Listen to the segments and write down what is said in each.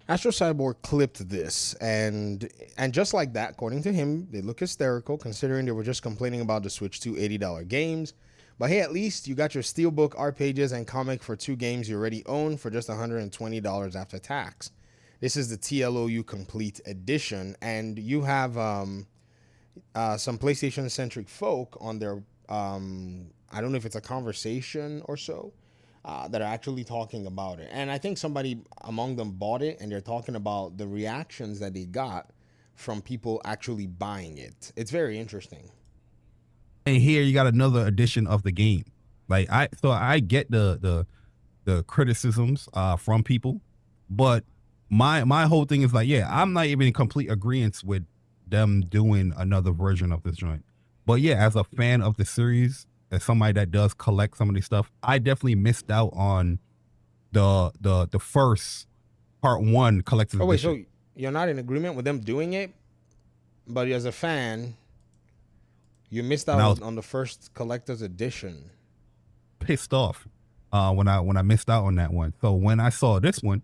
Astro Cyborg clipped this, and just like that, according to him, they look hysterical considering they were just complaining about the Switch 2 $80 games. But hey, at least you got your Steelbook, art pages, and comic for two games you already own for just $120 after tax. This is the TLOU Complete Edition, and you have some PlayStation centric folk on their I don't know if it's a conversation or so that are actually talking about it. And I think somebody among them bought it, and they're talking about the reactions that they got from people actually buying it. It's very interesting. And here you got another edition of the game. Like I get the criticisms from people, but my whole thing is like, yeah, I'm not even in complete agreement with them doing another version of this joint. But yeah, as a fan of the series, as somebody that does collect some of this stuff, I definitely missed out on the first part one collector's Oh wait, edition. so you're not in agreement with them doing it, but as a fan, you missed And out I was on the first collector's edition. pissed off when I missed out on that one. So when I saw this one,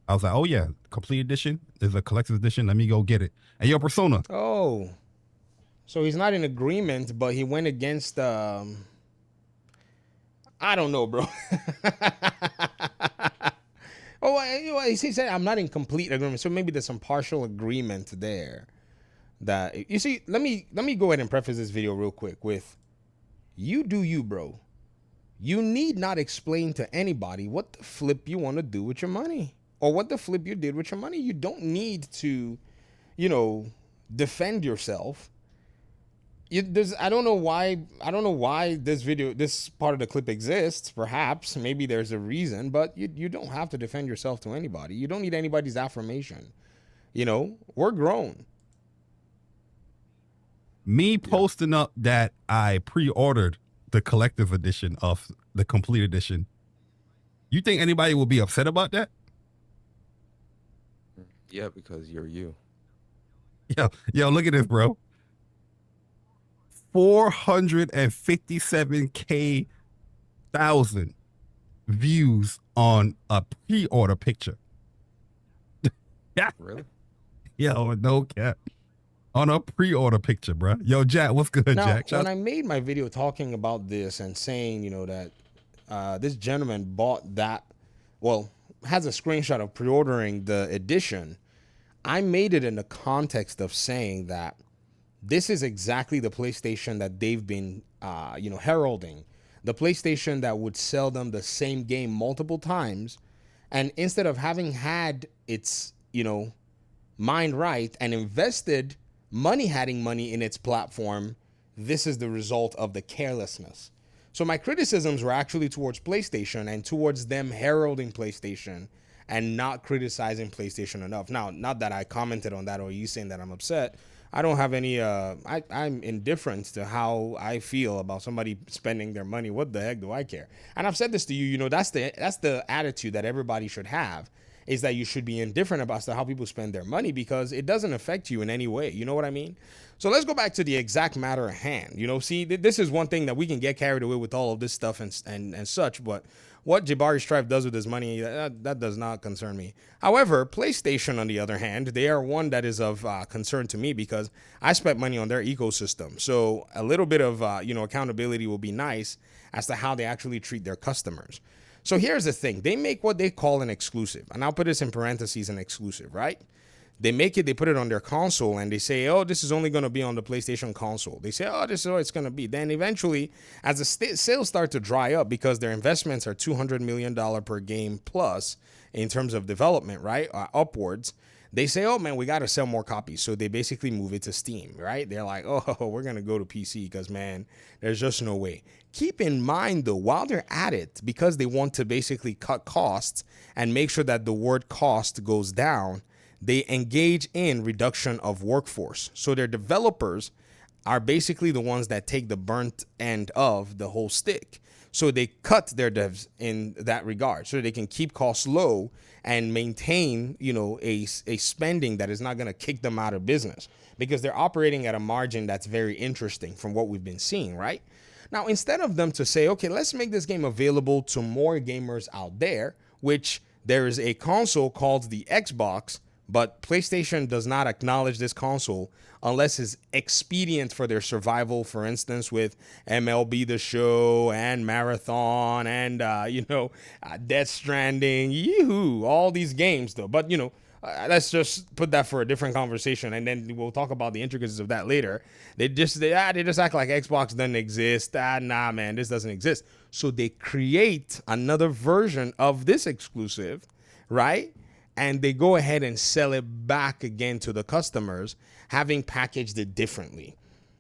I was like, oh yeah, complete edition is a collector's edition. Let me go get it. And your Persona, Oh, so he's not in agreement, but he went against. I don't know, bro. Oh, he said I'm not in complete agreement, so maybe there's some partial agreement there. That you see, let me go ahead and preface this video real quick with, you do you, bro. You need not explain to anybody what the flip you want to do with your money or what the flip you did with your money. You don't need to, you know, defend yourself. I don't know why this part of the clip exists. Perhaps maybe there's a reason, but you don't have to defend yourself to anybody. You don't need anybody's affirmation. We're grown. me posting up that I pre-ordered the collector's edition of the complete edition. You think anybody will be upset about that? Yeah, because you're you. Yo, look at this, bro. 457K thousand views on a pre-order picture. Yeah, Really? yo, no cap. On a pre-order picture, bro. Yo, Jack, what's good, Now, Jack? when I made my video talking about this and saying, that this gentleman bought that, well, has a screenshot of pre-ordering the edition, I made it in the context of saying that this is exactly the PlayStation that they've been, heralding. The PlayStation that would sell them the same game multiple times, and instead of having had its, mind right and invested having money in its platform, this is the result of the carelessness. So my criticisms were actually towards PlayStation and towards them heralding PlayStation and not criticizing PlayStation enough. Now, not that I commented on that or you saying that I'm upset. I don't have any I'm indifferent to how I feel about somebody spending their money. What the heck do I care? And I've said this to you, that's the attitude that everybody should have, is that you should be indifferent about how people spend their money because it doesn't affect you in any way. You know what I mean? So let's go back to the exact matter at hand. See, this is one thing that we can get carried away with all of this stuff and such, but what Jabari Strife does with his money, that does not concern me. However, PlayStation, on the other hand, they are one that is of concern to me because I spent money on their ecosystem. So a little bit of, accountability will be nice as to how they actually treat their customers. So here's the thing. They make what they call an exclusive. And I'll put this in parentheses, an exclusive, right? They put it on their console, and they say, oh, this is only going to be on the PlayStation console. They say, oh, this is what it's going to be. Then eventually, as the sales start to dry up because their investments are $200 million per game plus in terms of development, right? Upwards. They say, oh man, we got to sell more copies. So they basically move it to Steam, right? They're like, oh, we're going to go to PC because, man, there's just no way. Keep in mind, though, while they're at it, because they want to basically cut costs and make sure that the word cost goes down, they engage in reduction of workforce. So their developers are basically the ones that take the burnt end of the whole stick. So they cut their devs in that regard so they can keep costs low and maintain, a spending that is not going to kick them out of business because they're operating at a margin that's very interesting from what we've been seeing, right? Now, instead of them to say, okay, let's make this game available to more gamers out there, which there is a console called the Xbox, but PlayStation does not acknowledge this console unless it's expedient for their survival. For instance, with MLB The Show and Marathon and Death Stranding, yee-hoo, all these games though. But let's just put that for a different conversation, and then we'll talk about the intricacies of that later. They just act like Xbox doesn't exist. Nah, man, this doesn't exist. So they create another version of this exclusive, right? And they go ahead and sell it back again to the customers, having packaged it differently.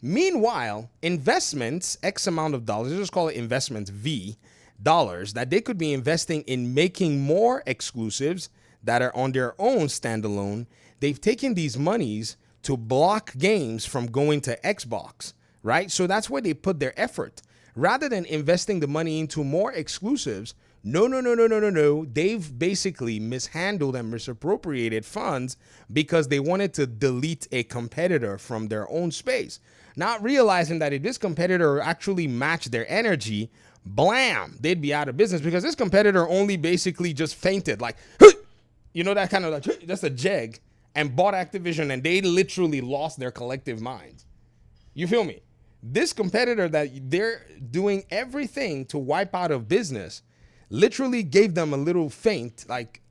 Meanwhile, investments, X amount of dollars, let's just call it investments, V, dollars, that they could be investing in making more exclusives that are on their own standalone. They've taken these monies to block games from going to Xbox, right? So that's where they put their effort. Rather than investing the money into more exclusives, no. They've basically mishandled and misappropriated funds because they wanted to delete a competitor from their own space, not realizing that if this competitor actually matched their energy, blam, they'd be out of business, because this competitor only basically just fainted, like, that kind of like, that's a jeg, and bought Activision, and they literally lost their collective minds. You feel me? This competitor that they're doing everything to wipe out of business literally gave them a little feint, like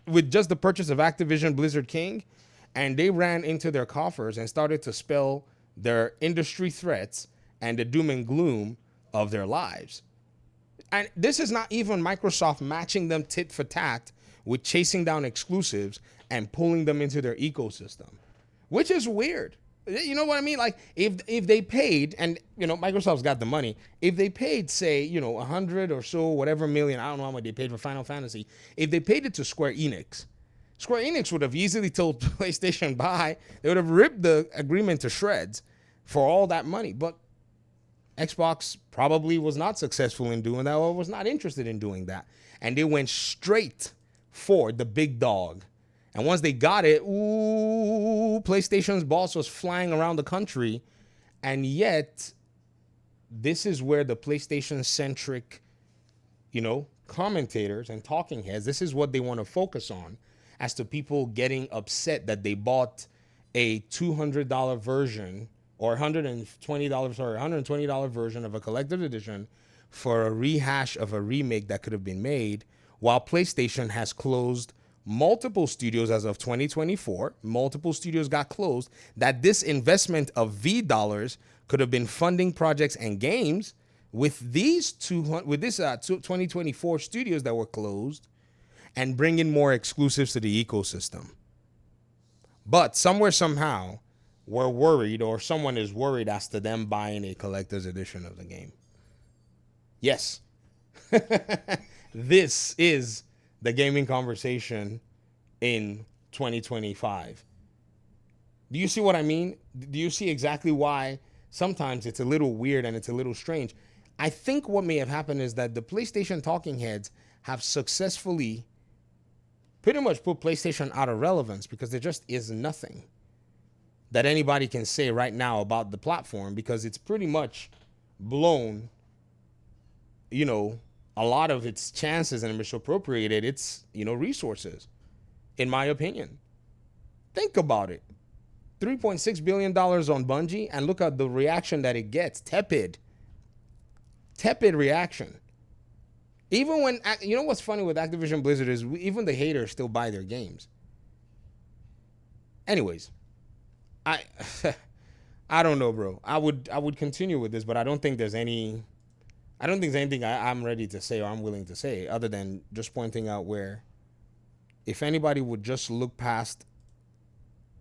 with just the purchase of Activision Blizzard King, and they ran into their coffers and started to spell their industry threats and the doom and gloom of their lives. And this is not even Microsoft matching them tit for tat with chasing down exclusives and pulling them into their ecosystem, which is weird. You know what I mean? Like, if they paid, and Microsoft's got the money, if they paid, say, 100 or so, whatever million, I don't know how much they paid for Final Fantasy, if they paid it to Square Enix would have easily told PlayStation bye. They would have ripped the agreement to shreds for all that money. But Xbox probably was not successful in doing that, or was not interested in doing that. And they went straight for the big dog. And once they got it, PlayStation's boss was flying around the country. And yet, this is where the PlayStation-centric, commentators and talking heads, this is what they want to focus on, as to people getting upset that they bought a $200 version or $120 version of a collector's edition for a rehash of a remake that could have been made, while PlayStation has closed multiple studios as of 2024. Multiple studios got closed. That this investment of V dollars could have been funding projects and games with these 2024 studios that were closed, and bringing more exclusives to the ecosystem. But somewhere, somehow, we're worried, or someone is worried, as to them buying a collector's edition of the game. Yes. This is the gaming conversation in 2025. Do you see what I mean? Do you see exactly why sometimes it's a little weird and it's a little strange? I think what may have happened is that the PlayStation talking heads have successfully pretty much put PlayStation out of relevance, because there just is nothing that anybody can say right now about the platform, because it's pretty much blown, a lot of its chances and misappropriated its, resources, in my opinion. Think about it. $3.6 billion on Bungie, and look at the reaction that it gets. Tepid reaction. Even when, what's funny with Activision Blizzard is even the haters still buy their games. Anyways, I don't know, bro. I would continue with this, but I don't think there's anything I'm ready to say or I'm willing to say, other than just pointing out where, if anybody would just look past,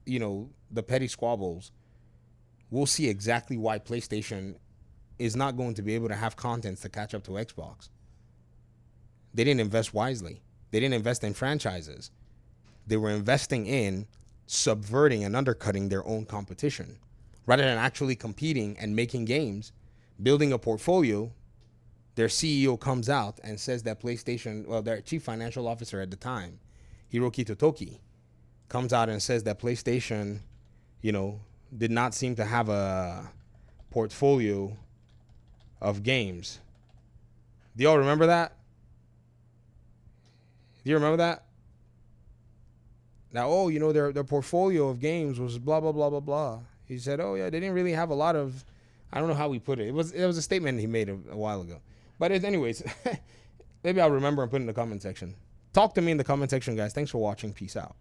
the petty squabbles, we'll see exactly why PlayStation is not going to be able to have content to catch up to Xbox. They didn't invest wisely. They didn't invest in franchises. They were investing in subverting and undercutting their own competition, rather than actually competing and making games, building a portfolio. Their CEO comes out and says that PlayStation, their chief financial officer at the time, Hiroki Totoki, comes out and says that PlayStation, did not seem to have a portfolio of games. Do y'all remember that? Do you remember that? Now, oh, their portfolio of games was blah blah blah blah blah. He said, oh yeah, they didn't really have a lot of. I don't know how he put it. It was a statement he made a while ago. But anyways, maybe I'll remember and put it in the comment section. Talk to me in the comment section, guys. Thanks for watching. Peace out.